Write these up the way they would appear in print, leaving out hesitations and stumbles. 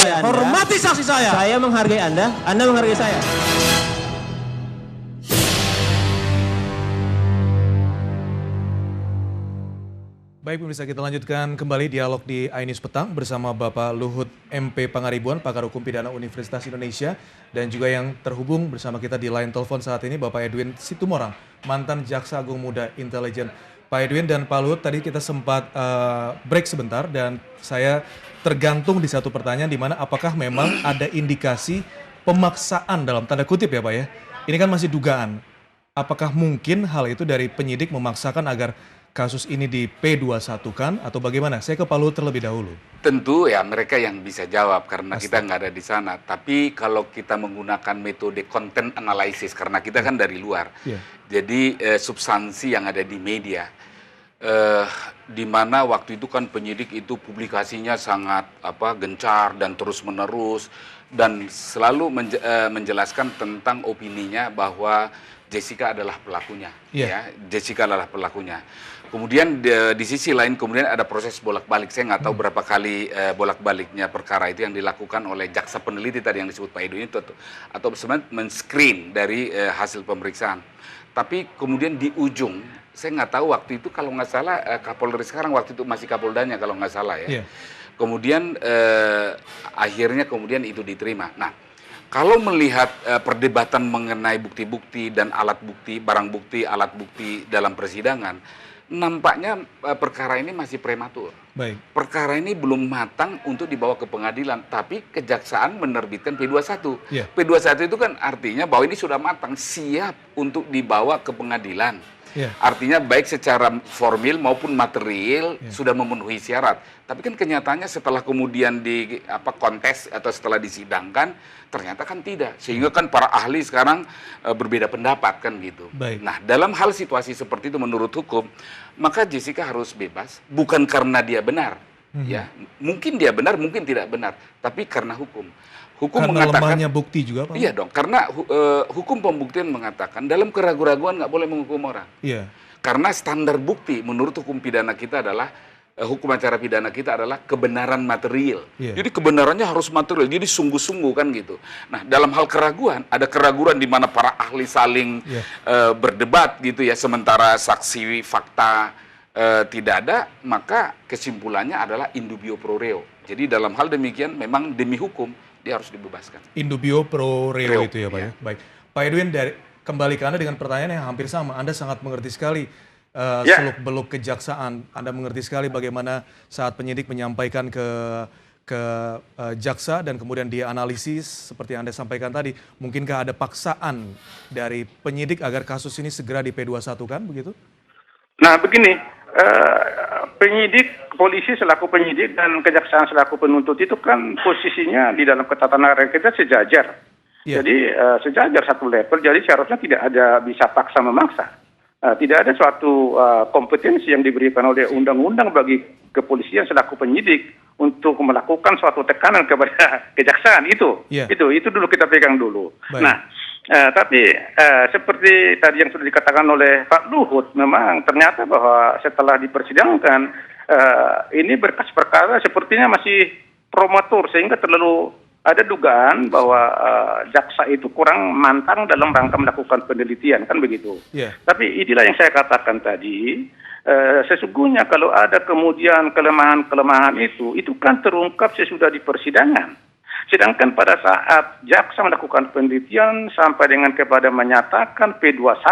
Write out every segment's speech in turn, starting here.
Anda. Hormati saksi saya. Saya menghargai Anda menghargai saya. Baik pemirsa, kita lanjutkan kembali dialog di iNews Petang bersama Bapak Luhut MP Pangaribuan, pakar hukum pidana Universitas Indonesia, dan juga yang terhubung bersama kita di line telepon saat ini Bapak Edwin Situmorang, mantan Jaksa Agung Muda Intelijen. Pak Edwin dan Pak Luhut, tadi kita sempat break sebentar dan saya tergantung di satu pertanyaan di mana apakah memang ada indikasi pemaksaan dalam tanda kutip ya Pak ya. Ini kan masih dugaan. Apakah mungkin hal itu dari penyidik memaksakan agar kasus ini di P21-kan atau bagaimana? Saya ke Pak Luhut terlebih dahulu. Tentu ya mereka yang bisa jawab karena kita nggak ada di sana. Tapi kalau kita menggunakan metode content analysis karena kita kan dari luar, jadi substansi yang ada di media, di mana waktu itu kan penyidik itu publikasinya sangat gencar dan terus menerus dan selalu menjelaskan tentang opininya bahwa Jessica adalah pelakunya, ya Jessica adalah pelakunya. Kemudian di sisi lain kemudian ada proses bolak-balik. Saya nggak tahu berapa kali bolak-baliknya perkara itu yang dilakukan oleh jaksa peneliti tadi yang disebut Pak Edo itu atau sebenarnya men-screen dari hasil pemeriksaan. Tapi kemudian di ujung saya nggak tahu waktu itu kalau nggak salah Kapolri sekarang waktu itu masih Kapoldanya kalau nggak salah ya. Kemudian akhirnya kemudian itu diterima. Nah, kalau melihat perdebatan mengenai bukti-bukti dan alat bukti, barang bukti, alat bukti dalam persidangan, nampaknya perkara ini masih prematur. Baik. Perkara ini belum matang untuk dibawa ke pengadilan, tapi kejaksaan menerbitkan P21. P21 itu kan artinya bahwa ini sudah matang, siap untuk dibawa ke pengadilan. Artinya baik secara formil maupun material sudah memenuhi syarat. Tapi kan kenyataannya setelah kemudian di kontes atau setelah disidangkan ternyata kan tidak. Sehingga kan para ahli sekarang berbeda pendapat kan gitu. Nah, dalam hal situasi seperti itu menurut hukum, maka Jessica harus bebas bukan karena dia benar. Ya, mungkin dia benar, mungkin tidak benar, tapi karena hukum. Hukum karena mengatakan lemahnya bukti juga Pak? Iya dong, karena hukum pembuktian mengatakan dalam keraguan-raguan nggak boleh menghukum orang. Karena standar bukti menurut hukum pidana kita adalah hukum acara pidana kita adalah kebenaran material. Jadi kebenarannya harus material, jadi sungguh-sungguh kan gitu. Nah, dalam hal keraguan, ada keraguan di mana para ahli saling berdebat gitu ya, sementara saksi fakta tidak ada, maka kesimpulannya adalah indubio pro reo. Jadi dalam hal demikian memang demi hukum dia harus dibebaskan. Indubio pro reo itu ya Pak ya. Baik. Pak Edwin, kembali ke Anda dengan pertanyaan yang hampir sama. Anda sangat mengerti sekali seluk-beluk kejaksaan. Anda mengerti sekali bagaimana saat penyidik menyampaikan ke jaksa dan kemudian dia analisis seperti yang Anda sampaikan tadi. Mungkinkah ada paksaan dari penyidik agar kasus ini segera di P21 kan begitu? Nah begini, penyidik, polisi selaku penyidik dan kejaksaan selaku penuntut itu kan posisinya di dalam ketatanegaraan kita sejajar. Jadi sejajar satu level, jadi seharusnya tidak ada bisa paksa memaksa. Tidak ada suatu kompetensi yang diberikan oleh undang-undang bagi kepolisian selaku penyidik untuk melakukan suatu tekanan kepada kejaksaan itu. Itu dulu kita pegang dulu. Nah, tapi seperti tadi yang sudah dikatakan oleh Pak Luhut, memang ternyata bahwa setelah dipersidangkan ini berkas perkara sepertinya masih prematur sehingga terlalu ada dugaan bahwa jaksa itu kurang matang dalam rangka melakukan penelitian kan begitu. Tapi inilah yang saya katakan tadi, sesungguhnya kalau ada kemudian kelemahan-kelemahan itu kan terungkap sesudah di persidangan. Sedangkan pada saat jaksa melakukan penelitian sampai dengan kepada menyatakan P21,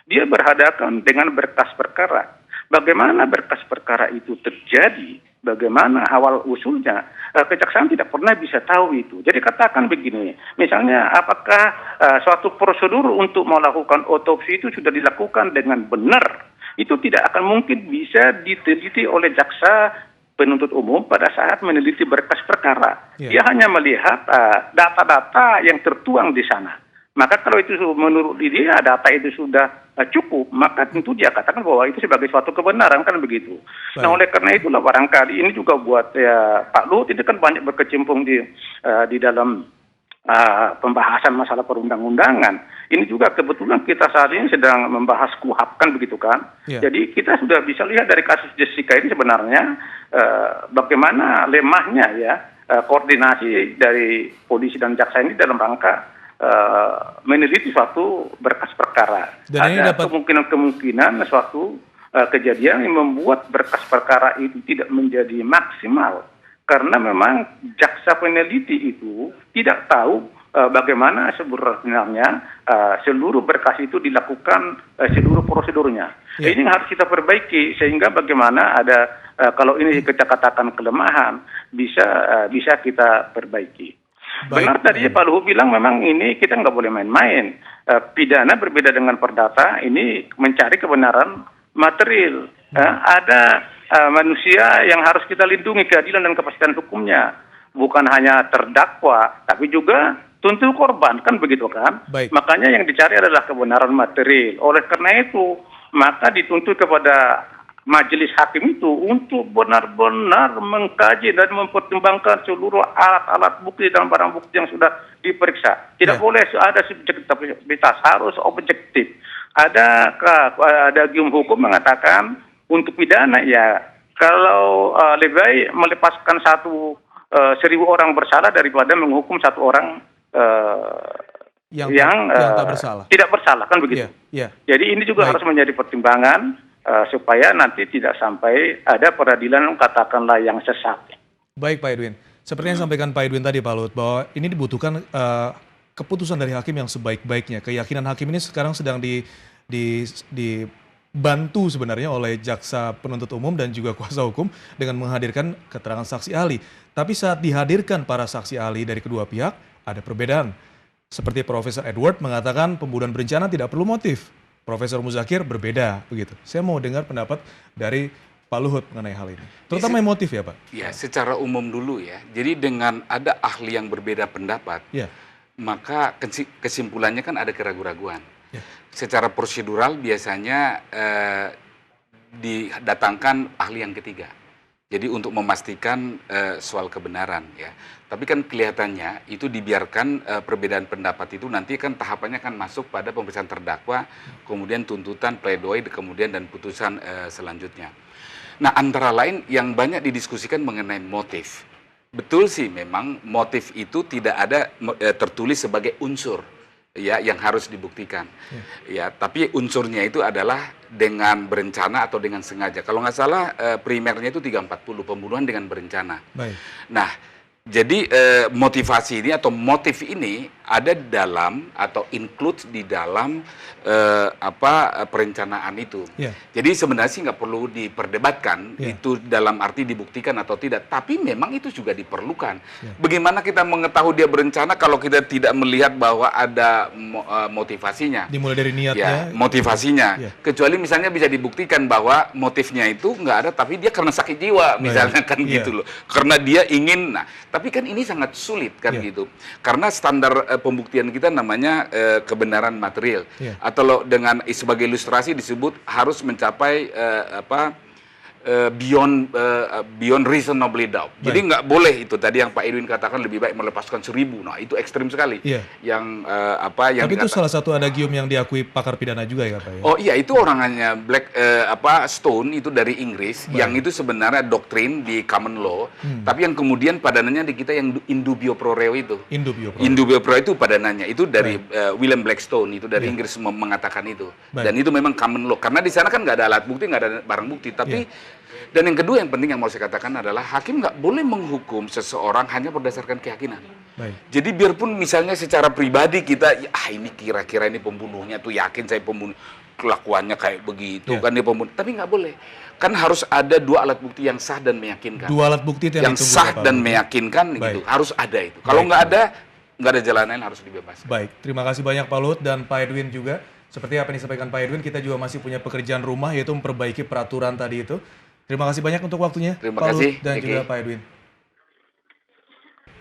dia berhadapan dengan berkas perkara. Bagaimana berkas perkara itu terjadi, bagaimana awal usulnya, kejaksaan tidak pernah bisa tahu itu. Jadi katakan begini, misalnya apakah suatu prosedur untuk melakukan otopsi itu sudah dilakukan dengan benar, itu tidak akan mungkin bisa diteliti oleh jaksa penuntut umum pada saat meneliti berkas perkara. Dia hanya melihat data-data yang tertuang di sana. Maka kalau itu menurut dia data itu sudah cukup, maka tentu dia katakan bahwa itu sebagai suatu kebenaran kan begitu. Nah oleh karena itulah barangkali ini juga buat Pak Luhut itu kan banyak berkecimpung di dalam pembahasan masalah perundang-undangan. Ini juga kebetulan kita saat ini sedang membahas KUHP kan begitu kan. Jadi kita sudah bisa lihat dari kasus Jessica ini sebenarnya bagaimana lemahnya ya koordinasi dari polisi dan jaksa ini dalam rangka meneliti suatu berkas perkara. Dan ini ada dapat kemungkinan suatu kejadian yang membuat berkas perkara itu tidak menjadi maksimal karena memang jaksa peneliti itu tidak tahu bagaimana sebenarnya seluruh berkas itu dilakukan seluruh prosedurnya. Ya. Ini harus kita perbaiki sehingga bagaimana ada kalau ini kita katakan kelemahan bisa kita perbaiki. Benar tadi Pak Luhut bilang memang ini kita nggak boleh main-main. Pidana berbeda dengan perdata, ini mencari kebenaran material. Ada manusia yang harus kita lindungi keadilan dan kepastian hukumnya. Bukan hanya terdakwa, tapi juga tuntut korban, kan begitu kan? Baik. Makanya yang dicari adalah kebenaran material. Oleh karena itu, maka dituntut kepada majelis hakim itu untuk benar-benar mengkaji dan mempertimbangkan seluruh alat-alat bukti dan barang bukti yang sudah diperiksa. Tidak boleh ada subjektivitas, harus objektif. Ada hukum mengatakan untuk pidana ya kalau lebih baik melepaskan 1.000 orang bersalah daripada menghukum 1 orang yang tak bersalah. Tidak bersalah, kan begitu. Yeah. Jadi ini juga harus menjadi pertimbangan supaya nanti tidak sampai ada peradilan katakanlah yang sesat. Baik Pak Edwin, seperti yang disampaikan Pak Edwin tadi Pak Luhut, bahwa ini dibutuhkan keputusan dari hakim yang sebaik-baiknya. Keyakinan hakim ini sekarang sedang dibantu sebenarnya oleh jaksa penuntut umum dan juga kuasa hukum dengan menghadirkan keterangan saksi ahli. Tapi saat dihadirkan para saksi ahli dari kedua pihak, ada perbedaan. Seperti Profesor Edward mengatakan pembunuhan berencana tidak perlu motif. Profesor Muzakir berbeda, begitu. Saya mau dengar pendapat dari Pak Luhut mengenai hal ini. Terutama motif ya Pak? Ya, secara umum dulu ya. Jadi dengan ada ahli yang berbeda pendapat, maka kesimpulannya kan ada keraguan-raguan. Secara prosedural biasanya didatangkan ahli yang ketiga. Jadi untuk memastikan soal kebenaran ya. Tapi kan kelihatannya itu dibiarkan perbedaan pendapat itu nanti kan tahapannya kan masuk pada pemeriksaan terdakwa, kemudian tuntutan, pledoi, kemudian dan putusan selanjutnya. Nah antara lain yang banyak didiskusikan mengenai motif. Betul sih memang motif itu tidak ada tertulis sebagai unsur ya yang harus dibuktikan. Ya, tapi unsurnya itu adalah dengan berencana atau dengan sengaja. Kalau nggak salah primernya itu 340 pembunuhan dengan berencana. Baik. Nah, jadi motivasi ini atau motif ini ada di dalam atau include di dalam perencanaan itu. Jadi sebenarnya sih nggak perlu diperdebatkan itu dalam arti dibuktikan atau tidak. Tapi memang itu juga diperlukan. Bagaimana kita mengetahui dia berencana kalau kita tidak melihat bahwa ada motivasinya? Dimulai dari niatnya. Ya, motivasinya. Kecuali misalnya bisa dibuktikan bahwa motifnya itu nggak ada, tapi dia karena sakit jiwa, misalnya kan gitu loh. Karena dia ingin. Nah, tapi kan ini sangat sulit kan gitu. Karena standar pembuktian kita namanya kebenaran material. Atau dengan sebagai ilustrasi disebut harus mencapai beyond reasonably doubt. Jadi nggak boleh itu tadi yang Pak Edwin katakan lebih baik melepaskan 1.000. Nah itu ekstrim sekali. Yang yang tapi itu salah satu adagium yang diakui pakar pidana juga ya Pak ya? Oh iya, itu orangannya Stone itu dari Inggris. Yang itu sebenarnya doktrin di common law. Tapi yang kemudian padanannya di kita yang in dubio pro reo itu. In dubio pro itu padanannya. Itu dari William Blackstone itu dari Inggris mengatakan itu. Dan itu memang common law. Karena di sana kan nggak ada alat bukti, nggak ada barang bukti. Tapi dan yang kedua yang penting yang mau saya katakan adalah hakim nggak boleh menghukum seseorang hanya berdasarkan keyakinan. Jadi biarpun misalnya secara pribadi kita, ini kira-kira ini pembunuhnya tuh yakin saya pembunuh, kelakuannya kayak begitu kan dia pembunuh, tapi nggak boleh. Kan harus ada 2 alat bukti yang sah dan meyakinkan. 2 alat bukti itu yang sah dan meyakinkan gitu, harus ada itu. Kalau nggak ada jalan lain, harus dibebaskan. Baik, terima kasih banyak Pak Luhut dan Pak Edwin juga. Seperti apa yang disampaikan Pak Edwin, kita juga masih punya pekerjaan rumah yaitu memperbaiki peraturan tadi itu. Terima kasih banyak untuk waktunya, Terima Pak kasih, Luhut dan juga Pak Edwin.